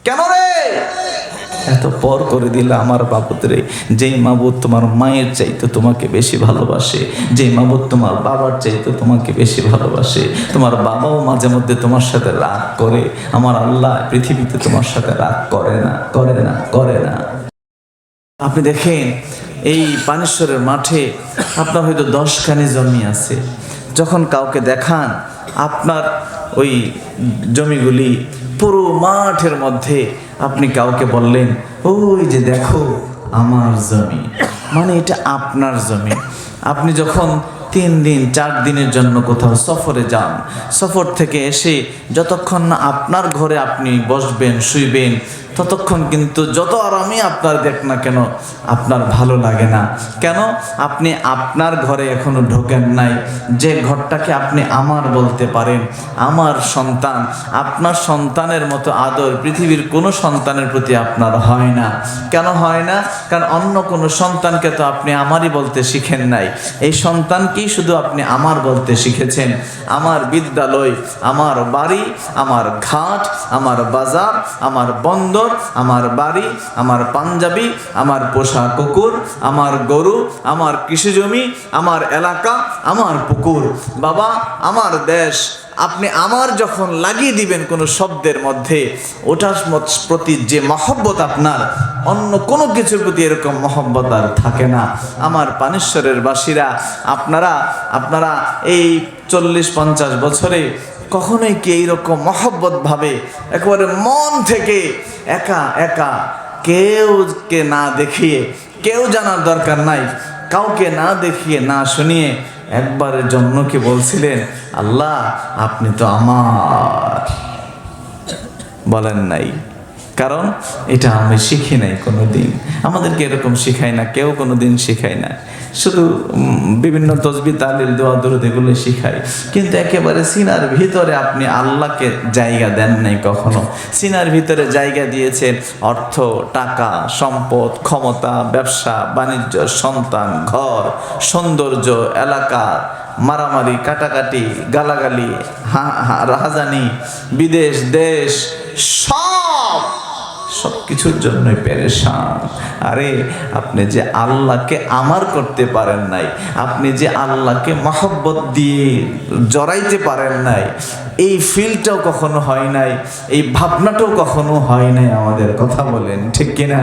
কেন রে এত পর করে দিলে আমার বাবুদ রে? যেই মাবুদ তোমার মায়ের চাইতে তোমাকে বেশি ভালোবাসে, যেই মাবুদ তোমার বাবার চাইতে তোমাকে বেশি ভালোবাসে, তোমার বাবাও মাঝে মধ্যে তোমার সাথে রাগ করে, আমার আল্লাহ পৃথিবীতে তোমার সাথে রাগ করে না, করে না, করে না। আপনি দেখেন এই পানেশ্বরের মাঠে আপনার হয়তো 10খানি জমি আছে, যখন কাউকে দেখান আপনার ওই জমিগুলি পুরো মাঠের মধ্যে, আপনি কাউকে বললেন ওই যে দেখো আমার জমি, মানে এটা আপনার জমি। আপনি যখন 3 দিন 4 দিনের জন্য কোথাও সফরে যান, সফর থেকে এসে যতক্ষণ না আপনার ঘরে আপনি বসবেন শুইবেন, ততক্ষণ কিন্তু যত আরামে আপনার দেখ না কেন আপনার ভালো লাগে না। কেন? আপনি আপনার ঘরে এখনো ঢোকেন নাই, যে ঘরটাকে আপনি আমার বলতে পারেন। আমার সন্তান, আপনার সন্তানের মতো আদর পৃথিবীর কোনো সন্তানের প্রতি আপনার হয় না। কেন হয় না? কারণ অন্য কোনো সন্তানকে তো আপনি আমারই বলতে শিখেন নাই, এই সন্তানকেই শুধু আপনি আমার বলতে শিখেছেন। আমার বিদ্যালয়, আমার বাড়ি, আমার ঘাট, আমার বাজার, আমার বন্দর, আমার বাড়ি, আমার পাঞ্জাবি, আমার পোষা কুকুর, আমার গরু, আমার কৃষি জমি, আমার এলাকা, আমার পুকুর, বাবা আমার দেশ, আপনি আমার যখন লাগিয়ে দিবেন কোনো শব্দের মধ্যে, ওটার প্রতি যে মহব্বত আপনার, অন্য কোনো কিছুর প্রতি এরকম মহব্বত আর থাকে না। আমার পানেশ্বরের বাসীরা, আপনারা এই 40-50 বছরে কখনোই কি এইরকম মহব্বত ভাবে একেবারে মন থেকে একা একা কেউকে না দেখিয়ে, কেউ জানার দরকার নাই, কাউকে না দেখিয়ে না শুনিয়ে একবারের জন্য কি বলছিলেন আল্লাহ আপনি তো আমার? বলেন নাই। কারণ এটা আমি শিখি নাই কোনোদিন, আমাদেরকে এরকম শিখাই না, কেউ কোনোদিন শিখাই না। শুধু বিভিন্ন তসবিহ তাহলিল দোয়া দরুদ এগুলো শিখাই, কিন্তু একেবারে সিনার ভিতরে আপনি আল্লাহকে জায়গা দেন নাই কখনো। সিনার ভিতরে জায়গা দিয়েছেন অর্থ, টাকা, সম্পদ, ক্ষমতা, ব্যবসা বাণিজ্য, সন্তান, ঘর, সৌন্দর্য, এলাকা, মারামারি, কাটাকাটি, গালাগালি, রাহাজানি, বিদেশ দেশ, সব কিছুর জন্যই পেরেশান। আরে আপনি যে আল্লাহকে আমার করতে পারেন নাই, আপনি যে আল্লাহকে মহব্বত দিয়ে জড়াইতে পারেন নাই, এই ফিলটাও কখনো হয় নাই, এই ভাবনাটাও কখনো হয় নাই আমাদের। কথা বলেন ঠিক কিনা?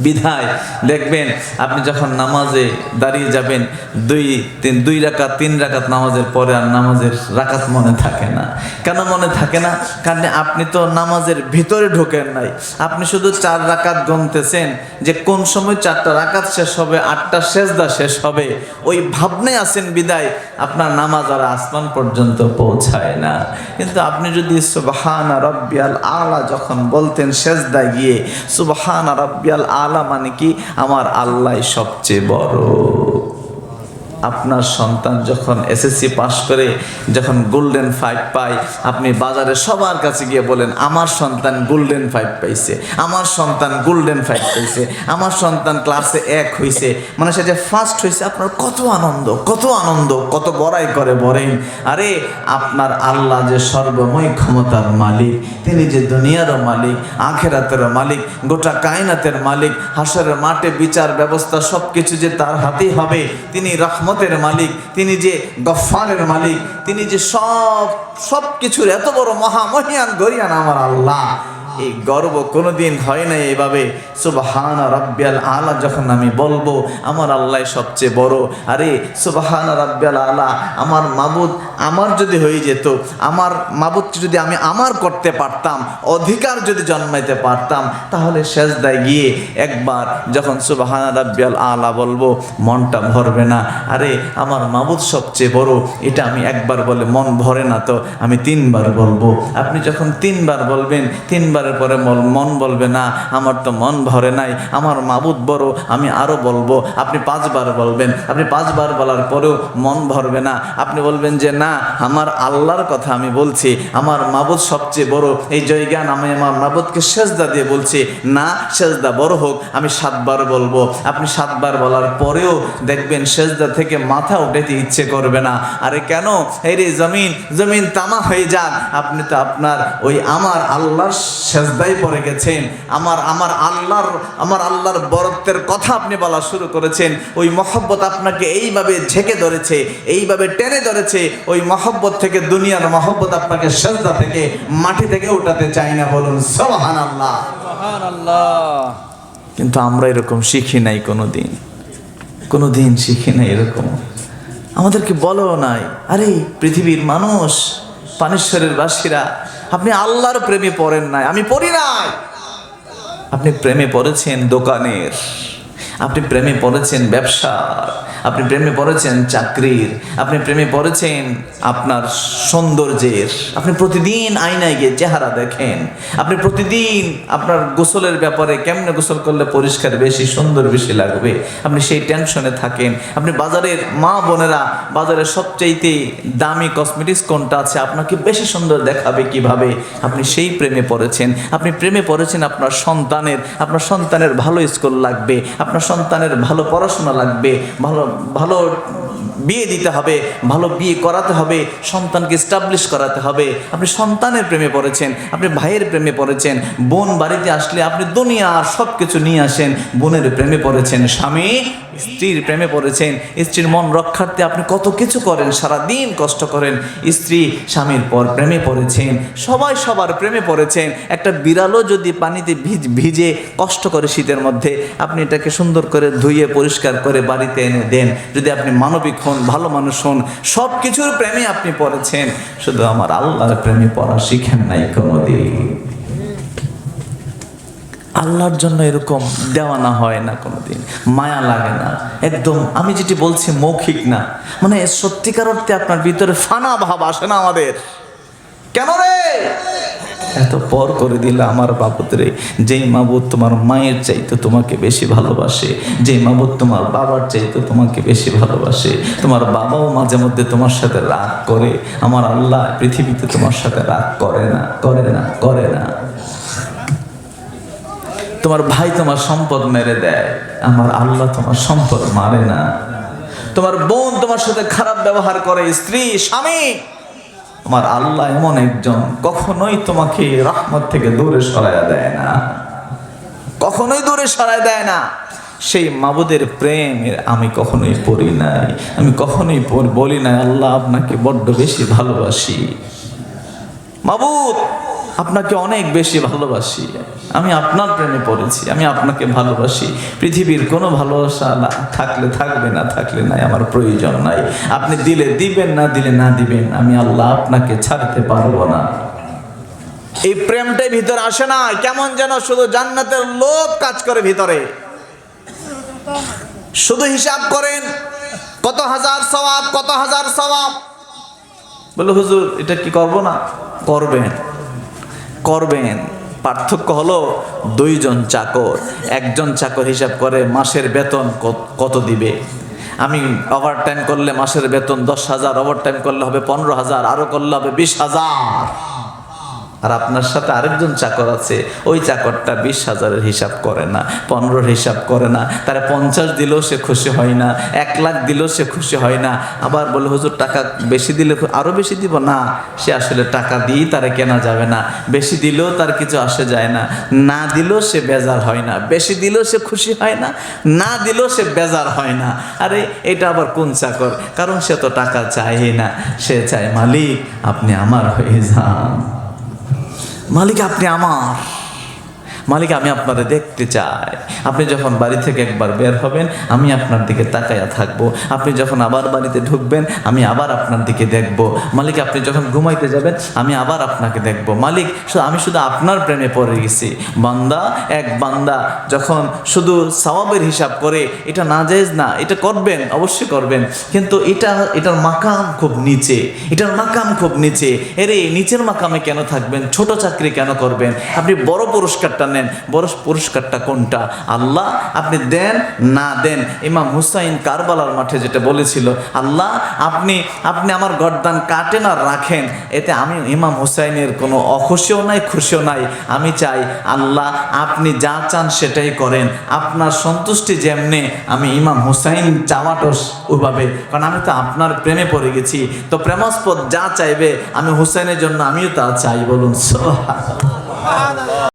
বিধায় দেখবেন আপনি যখন নামাজে দাঁড়িয়ে যাবেন, 2 রাকাত 3 রাকাত নামাজের পরে আর নামাজের রাকাত মনে থাকে না। কেন মনে থাকে না? কারণ আপনি তো নামাজের ভিতরে ঢোকেন নাই, আপনি শুধু 4 রাকাত গুনতেছেন যে কোন সময় 4টা রাকাত শেষ হবে, 8টা সেজদা শেষ হবে, ওই ভাবনায় আছেন। বিদায় আপনার নামাজ আর আসমান পর্যন্ত পৌঁছায় না। কিন্তু আপনি যদি সুবহানা রাব্বিয়াল আলা যখন বলতেন সেজদায় গিয়ে, সুবহানা রাব্বিয়াল আলা মানে কি? আমার আল্লাহ সবচেয়ে বড়। আপনার সন্তান যখন এসএসসি পাস করে যখন গোল্ডেন 5 পায়, আপনি বাজারে সবার কাছে গিয়ে বলেন আমার সন্তান গোল্ডেন 5 পাইছে, আমার সন্তান গোল্ডেন 5 পাইছে, আমার সন্তান ক্লাসে 1 হয়েছে, মানে সে যে ফার্স্ট হয়েছে। আপনার কত আনন্দ, কত আনন্দ, কত বড়াই করে বলেন। আরে আপনার আল্লাহ যে সর্বময় ক্ষমতার মালিক, তিনি যে দুনিয়ারও মালিক, আখেরাতেরও মালিক, গোটা কায়নাতের মালিক, হাসরের মাঠে বিচার ব্যবস্থা সব কিছু যে তার হাতেই হবে। তিনি রহমতের মালিক, তিনি যে গফফারের মালিক, তিনি যে সব কিছুর এত বড় মহামহিয়ান গরিয়ান আমার আল্লাহ। এই গর্ব কোনোদিন হয় না এইভাবে সুবহানা রাব্বিয়াল আলা যখন আমি বলবো আমার আল্লাহ সবচেয়ে বড়। আরে সুবহানা রাব্বিয়াল আলা, আমার মাবুদ আমার যদি হয়ে যেত, আমার মাবুদকে যদি আমি আমার করতে পারতাম, অধিকার যদি জন্মাইতে পারতাম, তাহলে সেজদায় গিয়ে একবার যখন সুবহানা রাব্বিয়াল আলা বলবো মনটা ভরবে না। আরে আমার মাবুদ সবচেয়ে বড়, এটা আমি একবার বলে মন ভরে না, তো আমি 3 বার বলবো। আপনি যখন 3 বার বলবেন, 3 বারের পরে মন বলবে না আমার তো মন ভরে নাই, আমার মাবুদ বড়, আমি আরো বলবো। আপনি 5 বার বলবেন, আপনি 5 বার বলার পরেও মন ভরবে না। আপনি বলবেন যে না, আমার আল্লাহর কথা আমি বলছি, আমার মাবুদ সবচেয়ে বড়, এই জয়গান আমি আমার মাবুদকে সেজদা দিয়ে বলছি। না, সেজদা বড় হোক, আমি 7 বার বলবো। আপনি 7 বার বলার পরেও দেখবেন সেজদা থেকে মাথা উঠাতে ইচ্ছে করবে না। আরে কেন? এই রে জমিন তামা হয়ে যান, আপনি তো আপনার ওই আমার আল্লাহর সেজদায় পড়ে গেছেন, আমার আল্লাহর বরত্বের কথা আপনি বলা শুরু করেছেন। ওই মহব্বত আপনাকে এইভাবে ঝেঁকে ধরেছে, এইভাবে টেনে ধরেছে, ওই মহব্বত থেকে, দুনিয়ার মহব্বত আপনাকে সেজদা থেকে, মাটি থেকে উঠাতে চাই না। বলুন সুবহানাল্লাহ। কিন্তু আমরা এরকম শিখি নাই, কোনোদিন শিখি নাই এরকম। আমাদেরকে বলো নাই, আরে পৃথিবীর মানুষ, পানেশ্বরের বাসীরা, আপনি আল্লাহর প্রেমে পড়েন নাই, আমি পড়ি নাই। আপনি প্রেমে পড়েছেন দোকানের, আপনি প্রেমে পড়েছেন ব্যবসার, আপনি প্রেমে পড়েছেন চাকরির, আপনি প্রেমে পড়েছেন আপনার সৌন্দর্যের। আপনি প্রতিদিন আয়নায় গিয়ে চেহারা দেখেন, আপনি প্রতিদিন আপনার গোসলের ব্যাপারে, কেমনে গোসল করলে পরিষ্কার বেশি, সুন্দর বেশি লাগবে, আপনি সেই টেনশনে থাকেন। আপনি বাজারের মা বোনেরা, বাজারের সবচাইতে দামি কসমেটিক্স কোনটা আছে, আপনাকে বেশি সুন্দর দেখাবে কিভাবে, আপনি সেই প্রেমে পড়েছেন। আপনি প্রেমে পড়েছেন আপনার সন্তানের ভালো স্কুল লাগবে, আপনার সন্তানের ভালো পড়াশোনা লাগবে, ভালো বিয়ে দিতে হবে, ভালো বিয়ে করাতে হবে, সন্তানকে এস্টাবলিশ করাতে হবে। আপনি সন্তানের প্রেমে পড়েছেন, আপনি ভাইয়ের প্রেমে পড়েছেন, বোন বাড়িতে আসলে আপনি দুনিয়ার সব কিছু নিয়ে আসেন। বোনের প্রেমে পড়েছেন, স্বামী স্ত্রীর প্রেমে পড়েছেন, স্ত্রীর মন রক্ষার্থে আপনি কত কিছু করেন, সারাদিন কষ্ট করেন। স্ত্রী স্বামীর প্রেমে পড়েছেন, সবাই সবার প্রেমে পড়েছেন। একটা বিড়ালও যদি পানিতে ভিজে কষ্ট করে শীতের মধ্যে, আপনি এটাকে সুন্দর করে ধুয়ে পরিষ্কার করে বাড়িতে এনে দেন। যদি আপনি মানবিক হন, ভালো মানুষ হন, সব কিছুর প্রেমে আপনি পড়েছেন, শুধু আমার আল্লাহর প্রেমে পড়া শিখেন নাই কোনোদিন। আল্লাহর জন্য এরকম দেওয়ানা হয় না কোনোদিন, মায়া লাগে না একদম। আমি যেটি বলছি মৌখিক না, মানে সত্যিকার অর্থে আপনার ভিতরে ফানা ভাব আসে না আমাদের। কেন রে এত পর করে দিলে আমার বাবুদ রে? যেই মাবুদ তোমার মায়ের চাইতে তোমাকে বেশি ভালোবাসে, যেই মাবুদ তোমার বাবার চাইতে তোমাকে বেশি ভালোবাসে, তোমার বাবাও মাঝে মধ্যে তোমার সাথে রাগ করে, আমার আল্লাহ পৃথিবীতে তোমার সাথে রাগ করে না। তোমার ভাই তোমার সম্পদ মেরে দেয়, আমার আল্লাহ তোমার সম্পদ মারে না। তোমার বোন তোমার সাথে খারাপ ব্যবহার করে, স্ত্রী স্বামী, আমার আল্লাহ এমন একজন, কখনোই তোমাকে রহমত থেকে দূরে সরায়া দেয় না, কখনোই দূরে সরায় দেয় না। সেই মাবুদের প্রেম আমি কখনোই পড়ি নাই, আমি কখনোই বলি নাই আল্লাহ আপনাকে বড্ড বেশি ভালোবাসি, মাবুদ আপনাকে অনেক বেশি ভালোবাসি, আমি আপনার প্রেমে পড়েছি, আমি আপনাকে ভালোবাসি। পৃথিবীর কোনো ভালোবাসা থাকলে থাকবে, না থাকলে নাই, আমার প্রয়োজন নাই। আপনি দিলে দিবেন, না দিলে না দিবেন, আমি আল্লাহ আপনাকে ছাড়তে পারবো না। এই প্রেমটাই ভিতরে আসে না, কেমন যেন শুধু জান্নাতের লোভ কাজ করে ভিতরে। শুধু হিসাব করেন কত হাজার সওয়াব। বলে হুজুর এটা কি করবো না? করবেন। পার্থক্য হলো দুইজন চাকর, একজন চাকর হিসাব করে মাসের বেতন কত দিবে। আমি ওভারটাইম করলে মাসের বেতন 10,000, ওভারটাইম করলে হবে 15,000, আরো করলে হবে 20,000। আর আপনার সাথে আরেকজন চাকর আছে, ওই চাকরটা 20,000-এর হিসাব করে না, 15-র হিসাব করে না, তারা 50 দিলেও সে খুশি হয় না, 1 লাখ দিলেও সে খুশি হয় না। আবার বলে হুজুর টাকা বেশি দিলে আরো বেশি দিব না, সে আসলে টাকা দিয়েই তারা কেনা যাবে না, বেশি দিলেও তার কিছু আসে যায় না, না দিলেও সে বেজার হয় না, বেশি দিলেও সে খুশি হয় না, না দিলেও সে বেজার হয় না। আরে এটা আবার কোন চাকর? কারণ সে তো টাকা চায় না, সে চায় মালিক আপনি আমার হয়ে যান, মালিক আপনি আমার, মালিক আমি আপনারে দেখতে চাই। আপনি যখন বাড়ি থেকে একবার বের হবেন আমি আপনার দিকে তাকায়া থাকবো, আপনি যখন আবার বাড়িতে ঢুকবেন আমি আবার আপনার দিকে দেখবো। মালিক আপনি যখন ঘুমাইতে যাবেন আমি আবার আপনাকে দেখবো। মালিক আমি শুধু আপনার প্রেমে পড়ে গেছি। বান্দা যখন শুধু সওয়াবের হিসাব করে, এটা নাজায়েজ না, এটা করবেন, অবশ্যই করবেন, কিন্তু এটার মাকাম খুব নিচে, নিচে। এরে নিচের মাকামে কেন থাকবেন? ছোট চাকরি কেন করবেন? আপনি বড় পুরস্কারটা নেন। বড় পুরস্কারটা কোনটা? আল্লাহ আপনি দেন না দেন। ইমাম হুসাইন কারবালার মাঠে যেটা বলেছিল, আল্লাহ আপনি আমার গর্দান কাটেন আর রাখেন, এতে আমি ইমাম হুসাইনের কোনো অখুশিও নাই, খুশিও নাই। আমি চাই আল্লাহ আপনি যা চান সেটাই করেন, আপনার সন্তুষ্টি যেমনে আমি ইমাম হুসাইন চাওয়াটো ওইভাবে, কারণ আমি তো আপনার প্রেমে পড়ে গেছি। তো প্রেমাস্পদ যা চাইবে আমি হুসাইনের জন্য আমিও তা চাই। বলুন সুবহানাল্লাহ।